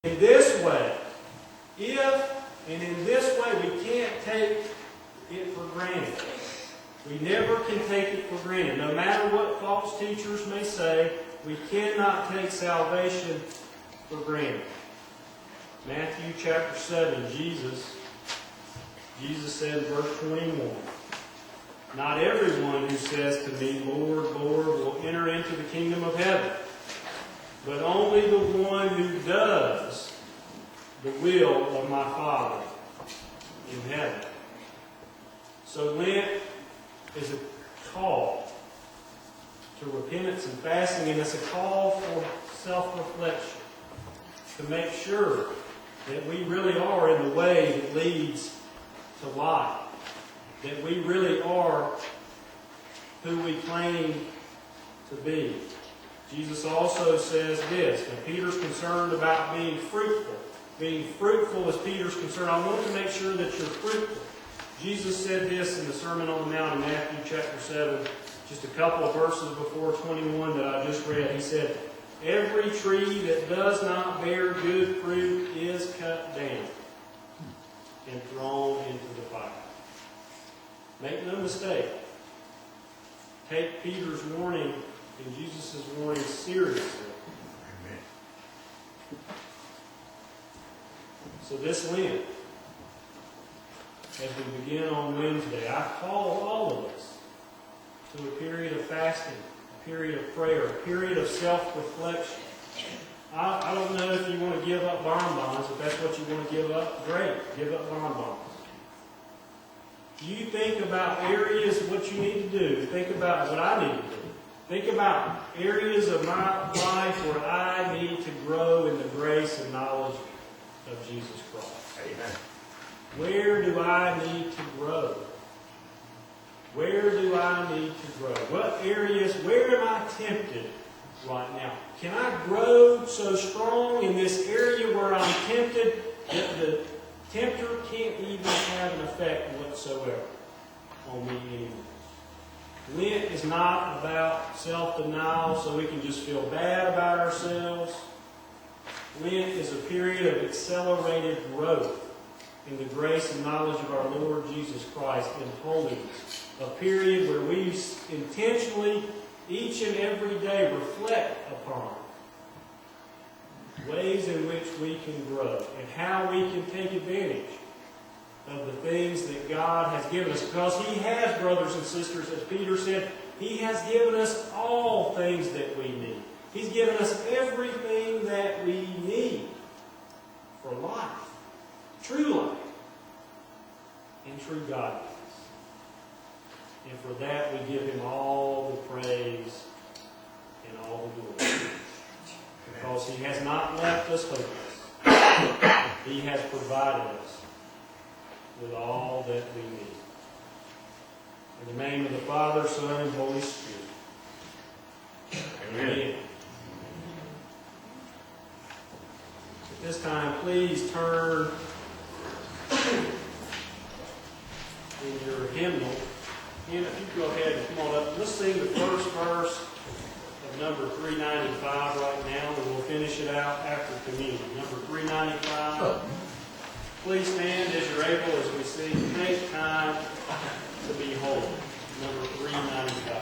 In this way, in this way, we can't take it for granted. We never can take it for granted. No matter what false teachers may say, we cannot take salvation for granted. Matthew chapter 7, Jesus said in verse 21, "Not everyone who says to me, 'Lord, Lord,' will enter into the kingdom of heaven, but only the one who does the will of my Father in heaven." So Lent is a call to repentance and fasting, and it's a call for self-reflection, to make sure that we really are in the way that leads to life, that we really are who we claim to be. Jesus also says this, when Peter's concerned about being fruitful as Peter's concerned, I want to make sure that you're fruitful. Jesus said this in the Sermon on the Mount in Matthew chapter 7, just a couple of verses before 21 that I just read. He said, "Every tree that does not bear good fruit is cut down and thrown into the fire." Make no mistake. Take Peter's warning and Jesus' warning seriously. So this Lent, as we begin on Wednesday, I call all of us to a period of fasting, a period of prayer, a period of self-reflection. I don't know if you want to give up bonbons. If that's what you want to give up, great. Give up bonbons. You think about areas of what you need to do. Think about what I need to do. Think about areas of my life where I need to grow in the grace and knowledge of Jesus Christ. Amen. Where do I need to grow? Where do I need to grow? What areas, where am I tempted right now? Can I grow so strong in this area where I'm tempted that the tempter can't even have an effect whatsoever on me anymore? Lent is not about self-denial so we can just feel bad about ourselves. Lent is a period of accelerated growth in the grace and knowledge of our Lord Jesus Christ in holiness. A period where we intentionally, each and every day, reflect upon ways in which we can grow and how we can take advantage of the things that God has given us. Because He has, brothers and sisters, as Peter said, He has given us all things that we need. He's given us everything that we need for life, true life, and true godliness. And for that we give Him all the praise and all the glory. Because He has not left us hopeless. He has provided us with all that we need. In the name of the Father, Son, and Holy Spirit. Amen. At this time, please turn in your hymnal. And if you go ahead and come on up, let's sing the first verse of number 395 right now, and we'll finish it out after communion. Number 395. Please stand as you're able as we sing, "Take Time to Be Holy." Number 395.